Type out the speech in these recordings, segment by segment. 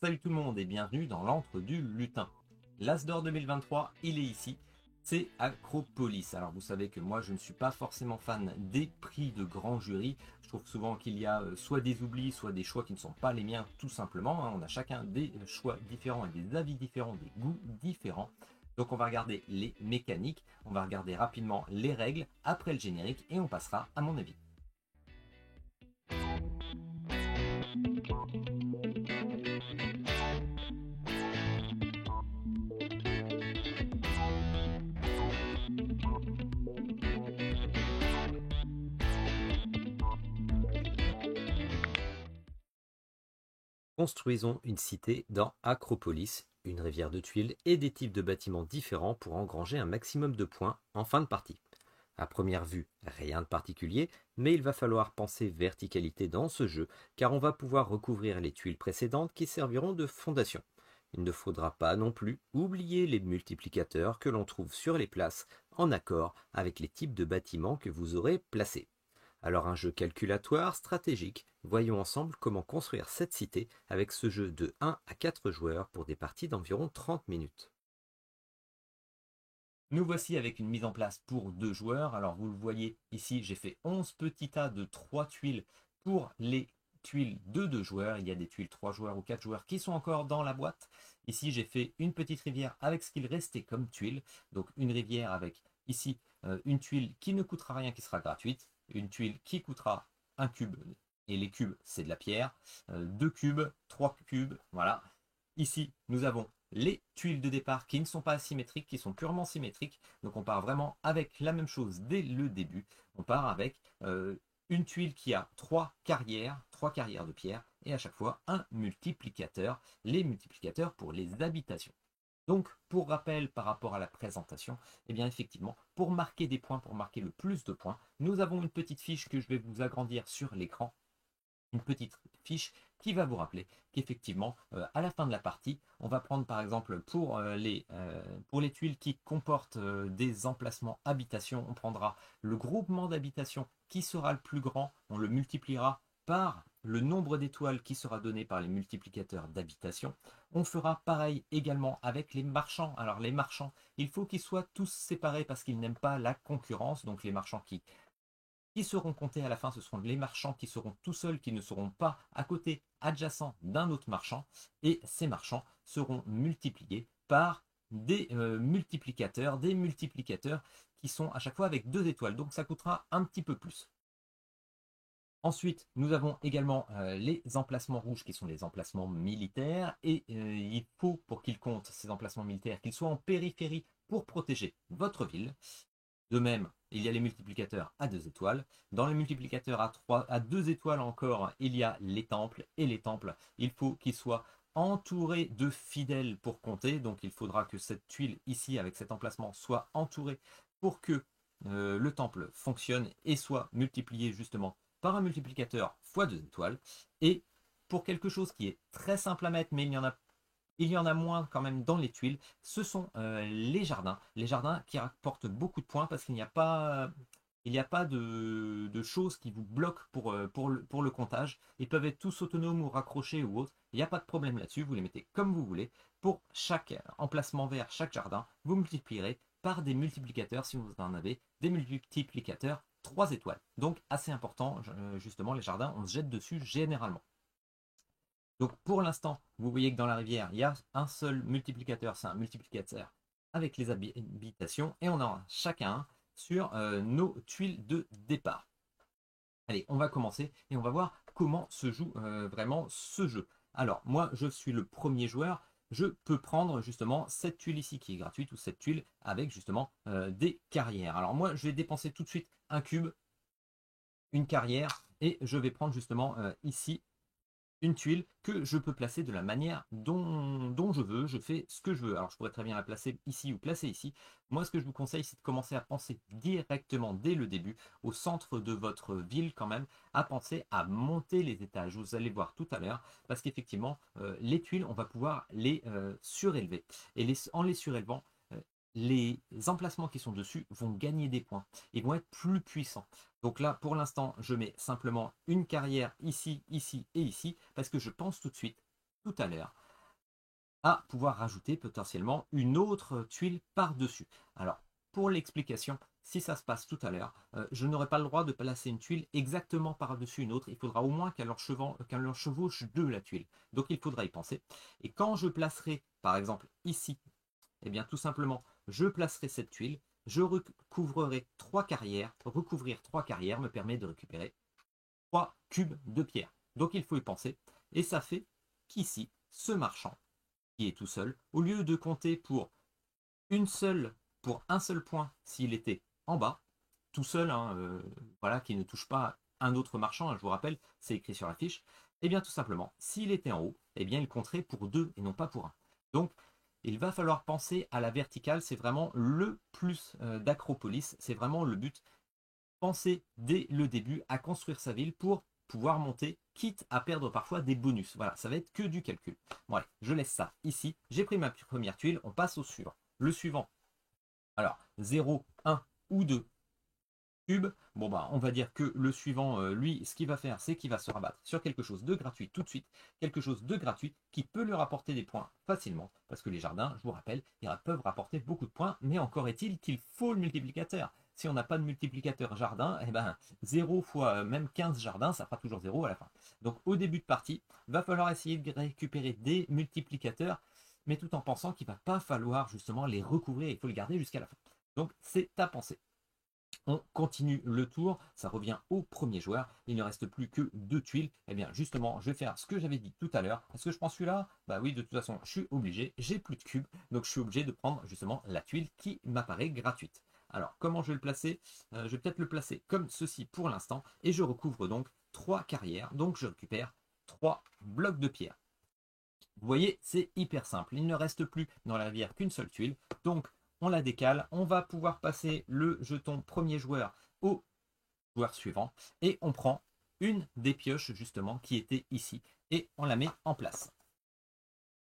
Salut tout le monde et bienvenue dans l'antre du lutin. L'As d'or 2023, il est ici, c'est Acropolis. Alors vous savez que moi je ne suis pas forcément fan des prix de grand jury. Je trouve souvent qu'il y a soit des oublis, soit des choix qui ne sont pas les miens tout simplement. On a chacun des choix différents et des avis différents, des goûts différents. Donc on va regarder les mécaniques, on va regarder rapidement les règles après le générique et on passera à mon avis. Construisons une cité dans Acropolis, une rivière de tuiles et des types de bâtiments différents pour engranger un maximum de points en fin de partie. À première vue, rien de particulier, mais il va falloir penser verticalité dans ce jeu, car on va pouvoir recouvrir les tuiles précédentes qui serviront de fondation. Il ne faudra pas non plus oublier les multiplicateurs que l'on trouve sur les places, en accord avec les types de bâtiments que vous aurez placés. Alors un jeu calculatoire stratégique, voyons ensemble comment construire cette cité avec ce jeu de 1 à 4 joueurs pour des parties d'environ 30 minutes. Nous voici avec une mise en place pour 2 joueurs. Alors vous le voyez ici, j'ai fait 11 petits tas de 3 tuiles pour les tuiles de 2 joueurs. Il y a des tuiles 3 joueurs ou 4 joueurs qui sont encore dans la boîte. Ici j'ai fait une petite rivière avec ce qu'il restait comme tuile. Donc une rivière avec ici une tuile qui ne coûtera rien, qui sera gratuite. Une tuile qui coûtera un cube. Et les cubes, c'est de la pierre. 2 cubes, 3 cubes, voilà. Ici, nous avons les tuiles de départ qui ne sont pas asymétriques, qui sont purement symétriques. Donc on part vraiment avec la même chose dès le début. On part avec une tuile qui a 3 carrières de pierre, et à chaque fois un multiplicateur, les multiplicateurs pour les habitations. Donc, pour rappel par rapport à la présentation, eh bien effectivement, pour marquer des points, pour marquer le plus de points, nous avons une petite fiche que je vais vous agrandir sur l'écran, une petite fiche qui va vous rappeler qu'effectivement, à la fin de la partie, on va prendre par exemple pour les tuiles qui comportent des emplacements habitations, on prendra le groupement d'habitations qui sera le plus grand, on le multipliera par le nombre d'étoiles qui sera donné par les multiplicateurs d'habitation. On fera pareil également avec les marchands. Alors les marchands, il faut qu'ils soient tous séparés parce qu'ils n'aiment pas la concurrence. Donc les marchands qui seront comptés à la fin, ce seront les marchands qui seront tout seuls, qui ne seront pas à côté, adjacents d'un autre marchand. Et ces marchands seront multipliés par des multiplicateurs qui sont à chaque fois avec 2 étoiles. Donc ça coûtera un petit peu plus. Ensuite, nous avons également les emplacements rouges qui sont les emplacements militaires et il faut, pour qu'ils comptent ces emplacements militaires, qu'ils soient en périphérie pour protéger votre ville. De même, il y a les multiplicateurs à 2 étoiles. Dans les multiplicateurs à 2 étoiles encore, il y a les temples. Et les temples, il faut qu'ils soient entourés de fidèles pour compter. Donc il faudra que cette tuile ici, avec cet emplacement, soit entourée pour que le temple fonctionne et soit multiplié justement par un multiplicateur x 2 étoiles. Et pour quelque chose qui est très simple à mettre, mais il y en a moins quand même dans les tuiles, ce sont les jardins. Les jardins qui rapportent beaucoup de points parce qu'il n'y a pas, de choses qui vous bloquent pour le comptage. Ils peuvent être tous autonomes ou raccrochés ou autres. Il n'y a pas de problème là-dessus. Vous les mettez comme vous voulez. Pour chaque emplacement vert, chaque jardin, vous multiplierez par des multiplicateurs, si vous en avez, des multiplicateurs 3 étoiles. Donc assez important, justement, les jardins, on se jette dessus généralement. Donc pour l'instant, vous voyez que dans la rivière, il y a un seul multiplicateur, c'est un multiplicateur avec les habitations, et on en a chacun sur nos tuiles de départ. Allez, on va commencer et on va voir comment se joue vraiment ce jeu. Alors moi, je suis le premier joueur, je peux prendre justement cette tuile ici qui est gratuite, ou cette tuile avec justement des carrières. Alors moi, je vais dépenser tout de suite un cube, une carrière, et je vais prendre justement ici une tuile que je peux placer de la manière dont je veux. Je fais ce que je veux. Alors je pourrais très bien la placer ici ou placer ici. Moi, ce que je vous conseille, c'est de commencer à penser directement dès le début, au centre de votre ville quand même, à penser à monter les étages. Vous allez voir tout à l'heure, parce qu'effectivement, les tuiles, on va pouvoir les surélever. Et en les surélevant, les emplacements qui sont dessus vont gagner des points et vont être plus puissants. Donc là, pour l'instant, je mets simplement une carrière ici, ici et ici, parce que je pense tout de suite, tout à l'heure, à pouvoir rajouter potentiellement une autre tuile par-dessus. Alors, pour l'explication, si ça se passe tout à l'heure, je n'aurai pas le droit de placer une tuile exactement par-dessus une autre. Il faudra au moins qu'elle leur chevauche de la tuile. Donc, il faudra y penser. Et quand je placerai, par exemple, ici, eh bien, tout simplement, je placerai cette tuile, je recouvrerai 3 carrières. Recouvrir 3 carrières me permet de récupérer 3 cubes de pierre. Donc, il faut y penser. Et ça fait qu'ici, ce marchand, qui est tout seul, au lieu de compter pour un seul point s'il était en bas, tout seul, hein, voilà, qui ne touche pas un autre marchand, hein, je vous rappelle, c'est écrit sur la fiche, et bien tout simplement, s'il était en haut, eh bien il compterait pour 2 et non pas pour un. Donc, il va falloir penser à la verticale, c'est vraiment le plus d'Acropolis, c'est vraiment le but. Penser dès le début à construire sa ville pour pouvoir monter, quitte à perdre parfois des bonus. Voilà, ça va être que du calcul. Bon allez, je laisse ça ici. J'ai pris ma première tuile, on passe au suivant. Le suivant, alors 0, 1 ou 2 cubes. Bon bah on va dire que le suivant, lui, ce qu'il va faire, c'est qu'il va se rabattre sur quelque chose de gratuit tout de suite, quelque chose de gratuit qui peut lui rapporter des points facilement, parce que les jardins, je vous rappelle, ils peuvent rapporter beaucoup de points, mais encore est-il qu'il faut le multiplicateur. Si on n'a pas de multiplicateur jardin, eh ben 0 fois même 15 jardins, ça fera toujours 0 à la fin. Donc au début de partie, il va falloir essayer de récupérer des multiplicateurs, mais tout en pensant qu'il ne va pas falloir justement les recouvrir, il faut le garder jusqu'à la fin. Donc c'est à penser. On continue le tour, ça revient au premier joueur, il ne reste plus que 2 tuiles. Et bien justement, je vais faire ce que j'avais dit tout à l'heure. Est-ce que je prends celui-là? Bah oui, de toute façon, je suis obligé, j'ai plus de cubes, donc je suis obligé de prendre justement la tuile qui m'apparaît gratuite. Alors, comment je vais le placer? Je vais peut-être le placer comme ceci pour l'instant, et je recouvre donc 3 carrières, donc je récupère 3 blocs de pierre. Vous voyez, c'est hyper simple. Il ne reste plus dans la rivière qu'une seule tuile. Donc, on la décale. On va pouvoir passer le jeton premier joueur au joueur suivant. Et on prend une des pioches, justement, qui était ici. Et on la met en place.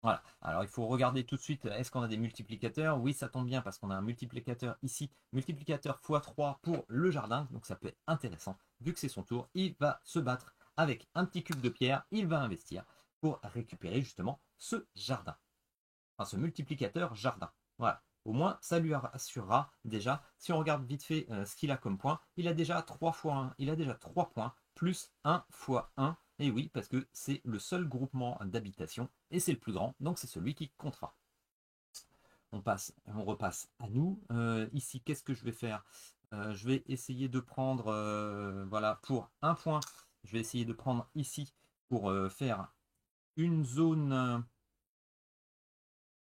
Voilà. Alors, il faut regarder tout de suite, est-ce qu'on a des multiplicateurs? Oui, ça tombe bien parce qu'on a un multiplicateur ici. Multiplicateur x3 pour le jardin. Donc, ça peut être intéressant. Vu que c'est son tour, il va se battre avec un petit cube de pierre. Il va investir pour récupérer justement ce jardin. Enfin, ce multiplicateur jardin. Voilà. Au moins, ça lui assurera déjà, si on regarde vite fait ce qu'il a comme point, il a déjà 3 fois 1, il a déjà 3 points, plus 1 fois 1. Et oui, parce que c'est le seul groupement d'habitation, et c'est le plus grand, donc c'est celui qui comptera. On repasse à nous. Ici, qu'est-ce que je vais faire? Je vais essayer de prendre, voilà, pour un point, je vais essayer de prendre ici pour faire une zone.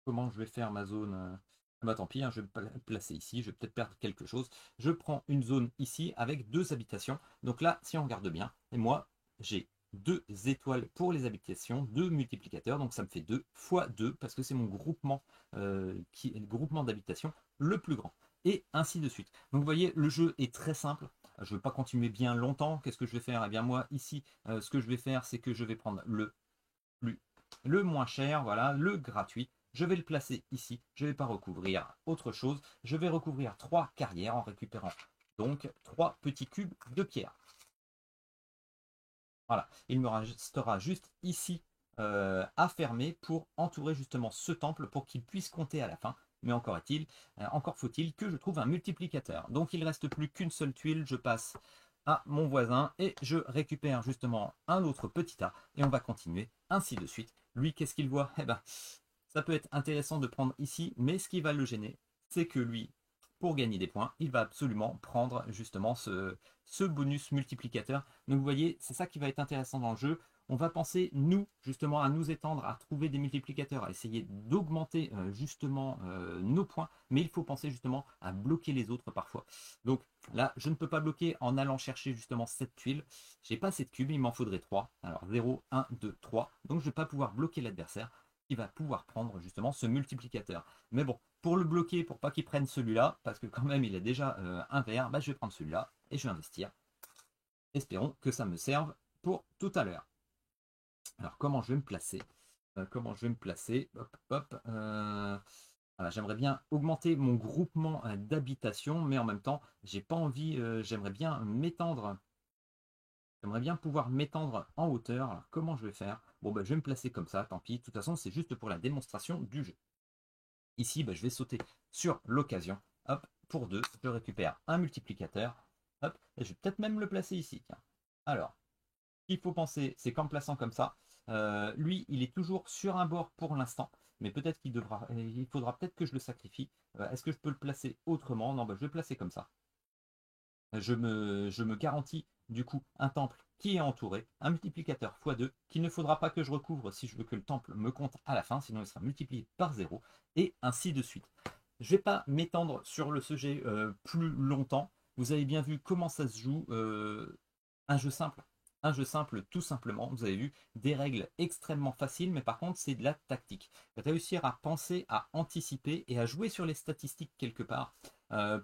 Comment je vais faire ma zone? Bah tant pis, hein, je vais me placer ici, je vais peut-être perdre quelque chose. Je prends une zone ici avec 2 habitations. Donc là, si on regarde bien, et moi, j'ai 2 étoiles pour les habitations, 2 multiplicateurs, donc ça me fait 2 fois 2, parce que c'est mon groupement, le groupement d'habitations le plus grand. Et ainsi de suite. Donc vous voyez, le jeu est très simple. Je ne veux pas continuer bien longtemps. Qu'est-ce que je vais faire? Eh bien moi, ici, ce que je vais faire, c'est que je vais prendre le moins cher, voilà, le gratuit. Je vais le placer ici. Je ne vais pas recouvrir autre chose. Je vais recouvrir 3 carrières en récupérant donc 3 petits cubes de pierre. Voilà. Il me restera juste ici à fermer pour entourer justement ce temple pour qu'il puisse compter à la fin. Mais encore faut-il que je trouve un multiplicateur. Donc il ne reste plus qu'une seule tuile. Je passe à mon voisin et je récupère justement un autre petit tas et on va continuer ainsi de suite. Lui, qu'est-ce qu'il voit? Eh ben, ça peut être intéressant de prendre ici, mais ce qui va le gêner, c'est que lui, pour gagner des points, il va absolument prendre justement ce bonus multiplicateur. Donc vous voyez, c'est ça qui va être intéressant dans le jeu. On va penser, nous, justement, à nous étendre, à trouver des multiplicateurs, à essayer d'augmenter justement nos points, mais il faut penser justement à bloquer les autres parfois. Donc là, je ne peux pas bloquer en allant chercher justement cette tuile. J'ai pas assez de cubes, il m'en faudrait 3. Alors 0, 1, 2, 3. Donc je ne vais pas pouvoir bloquer l'adversaire. Il va pouvoir prendre justement ce multiplicateur. Mais bon, pour le bloquer, pour pas qu'il prenne celui-là, parce que quand même il a déjà un vert, bah, je vais prendre celui-là et je vais investir. Espérons que ça me serve pour tout à l'heure. Alors comment je vais me placer? Comment je vais me placer? Hop, hop. Voilà, j'aimerais bien augmenter mon groupement d'habitation, mais en même temps, j'ai pas envie, j'aimerais bien m'étendre J'aimerais bien pouvoir m'étendre en hauteur. Alors comment je vais faire? Bon, bah, je vais me placer comme ça, tant pis. De toute façon, c'est juste pour la démonstration du jeu. Ici, bah, je vais sauter sur l'occasion. Hop, pour 2, je récupère un multiplicateur. Hop, et je vais peut-être même le placer ici. Tiens. Alors, ce qu'il faut penser, c'est qu'en plaçant comme ça, lui, il est toujours sur un bord pour l'instant. Mais peut-être il faudra peut-être que je le sacrifie. Est-ce que je peux le placer autrement? Non, bah, je vais le placer comme ça. Je me garantis du coup un temple qui est entouré, un multiplicateur x2 qu'il ne faudra pas que je recouvre si je veux que le temple me compte à la fin, sinon il sera multiplié par 0, et ainsi de suite. Je ne vais pas m'étendre sur le sujet plus longtemps. Vous avez bien vu comment ça se joue. Un jeu simple. Un jeu simple tout simplement. Vous avez vu des règles extrêmement faciles, mais par contre c'est de la tactique. Réussir à penser, à anticiper et à jouer sur les statistiques quelque part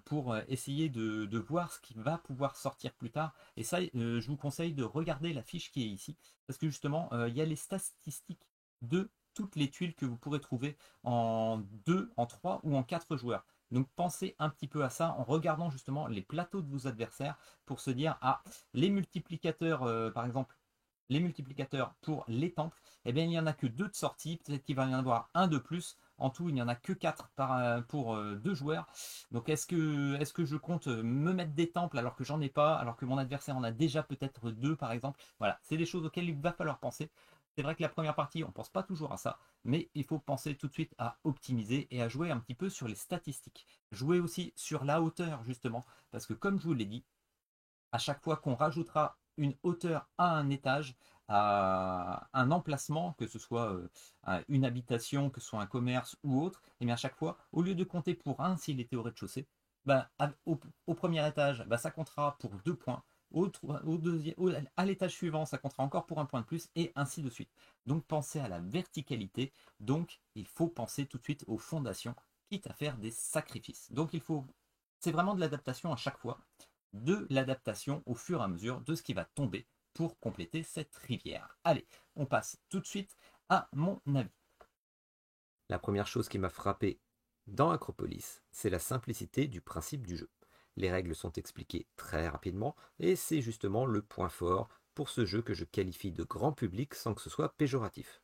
pour essayer de voir ce qui va pouvoir sortir plus tard. Et ça, je vous conseille de regarder la fiche qui est ici, parce que justement, il y a les statistiques de toutes les tuiles que vous pourrez trouver en 2, en 3 ou en 4 joueurs. Donc pensez un petit peu à ça en regardant justement les plateaux de vos adversaires pour se dire, ah, les multiplicateurs, par exemple, les multiplicateurs pour les temples, eh bien, il n'y en a que 2 de sortie, peut-être qu'il va y en avoir un de plus. En tout, il n'y en a que 4 pour 2 joueurs. Donc, est-ce que je compte me mettre des temples alors que j'en ai pas, alors que mon adversaire en a déjà peut-être 2 par exemple? Voilà, c'est des choses auxquelles il va falloir penser. C'est vrai que la première partie, on ne pense pas toujours à ça, mais il faut penser tout de suite à optimiser et à jouer un petit peu sur les statistiques. Jouer aussi sur la hauteur, justement, parce que comme je vous l'ai dit, à chaque fois qu'on rajoutera une hauteur à un étage, à un emplacement, que ce soit une habitation, que ce soit un commerce ou autre, et bien à chaque fois, au lieu de compter pour 1 s'il était au rez-de-chaussée, bah, au premier étage, bah, ça comptera pour 2 points. À l'étage suivant, ça comptera encore pour 1 point de plus, et ainsi de suite. Donc pensez à la verticalité, donc il faut penser tout de suite aux fondations, quitte à faire des sacrifices. Donc c'est vraiment de l'adaptation à chaque fois, de l'adaptation au fur et à mesure de ce qui va tomber pour compléter cette rivière. Allez, on passe tout de suite à mon avis. La première chose qui m'a frappé dans Acropolis, c'est la simplicité du principe du jeu. Les règles sont expliquées très rapidement et c'est justement le point fort pour ce jeu que je qualifie de grand public sans que ce soit péjoratif.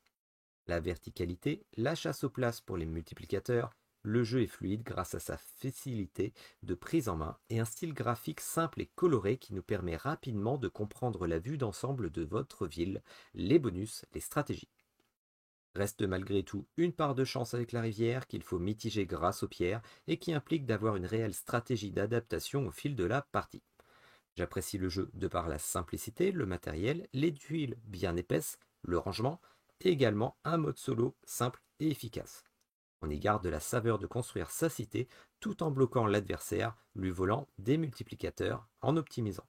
La verticalité, la chasse aux places pour les multiplicateurs, le jeu est fluide grâce à sa facilité de prise en main et un style graphique simple et coloré qui nous permet rapidement de comprendre la vue d'ensemble de votre ville, les bonus, les stratégies. Reste malgré tout une part de chance avec la rivière qu'il faut mitiger grâce aux pierres et qui implique d'avoir une réelle stratégie d'adaptation au fil de la partie. J'apprécie le jeu de par la simplicité, le matériel, les tuiles bien épaisses, le rangement et également un mode solo simple et efficace. On y garde la saveur de construire sa cité tout en bloquant l'adversaire, lui volant des multiplicateurs en optimisant.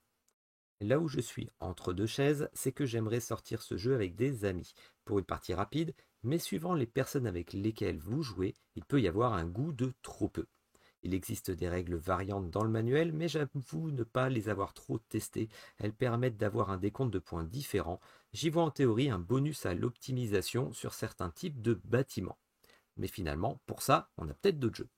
Là où je suis entre deux chaises, c'est que j'aimerais sortir ce jeu avec des amis, pour une partie rapide, mais suivant les personnes avec lesquelles vous jouez, il peut y avoir un goût de trop peu. Il existe des règles variantes dans le manuel, mais j'avoue ne pas les avoir trop testées. Elles permettent d'avoir un décompte de points différents. J'y vois en théorie un bonus à l'optimisation sur certains types de bâtiments. Mais finalement, pour ça, on a peut-être d'autres jeux.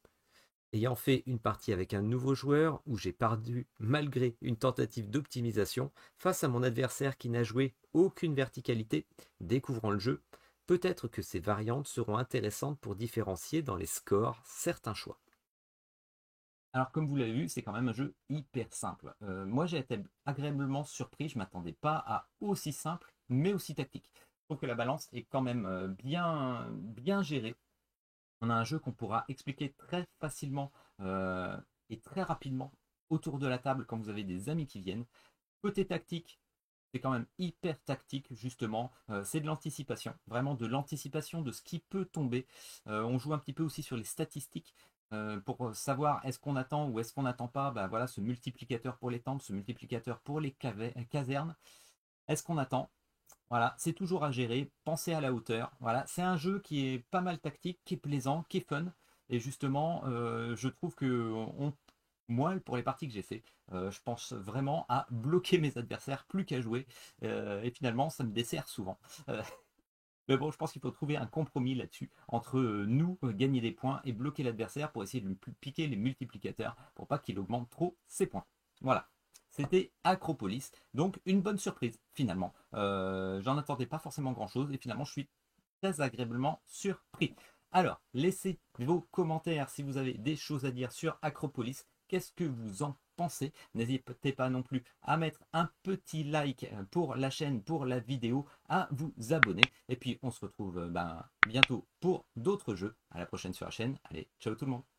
Ayant fait une partie avec un nouveau joueur où j'ai perdu malgré une tentative d'optimisation face à mon adversaire qui n'a joué aucune verticalité, découvrant le jeu, peut-être que ces variantes seront intéressantes pour différencier dans les scores certains choix. Alors comme vous l'avez vu, c'est quand même un jeu hyper simple. Moi j'ai été agréablement surpris, je ne m'attendais pas à aussi simple, mais aussi tactique. Je trouve que la balance est quand même bien gérée. On a un jeu qu'on pourra expliquer très facilement et très rapidement autour de la table quand vous avez des amis qui viennent. Côté tactique, c'est quand même hyper tactique justement. C'est de l'anticipation, vraiment de l'anticipation de ce qui peut tomber. On joue un petit peu aussi sur les statistiques pour savoir est-ce qu'on attend ou est-ce qu'on n'attend pas. Bah, voilà, ce multiplicateur pour les temples, ce multiplicateur pour les casernes. Est-ce qu'on attend? Voilà, c'est toujours à gérer. Pensez à la hauteur. Voilà, c'est un jeu qui est pas mal tactique, qui est plaisant, qui est fun. Et justement, je trouve que moi, pour les parties que j'ai fait, je pense vraiment à bloquer mes adversaires plus qu'à jouer. Et finalement, ça me dessert souvent. Euh, mais bon, je pense qu'il faut trouver un compromis là-dessus entre nous gagner des points et bloquer l'adversaire pour essayer de lui piquer les multiplicateurs pour pas qu'il augmente trop ses points. Voilà, C'était Acropolis. Donc une bonne surprise finalement. J'en attendais pas forcément grand-chose et finalement je suis très agréablement surpris. Alors, laissez vos commentaires si vous avez des choses à dire sur Acropolis. Qu'est-ce que vous en pensez? N'hésitez pas non plus à mettre un petit like pour la chaîne, pour la vidéo, à vous abonner. Et puis on se retrouve bientôt pour d'autres jeux. À la prochaine sur la chaîne. Allez, ciao tout le monde.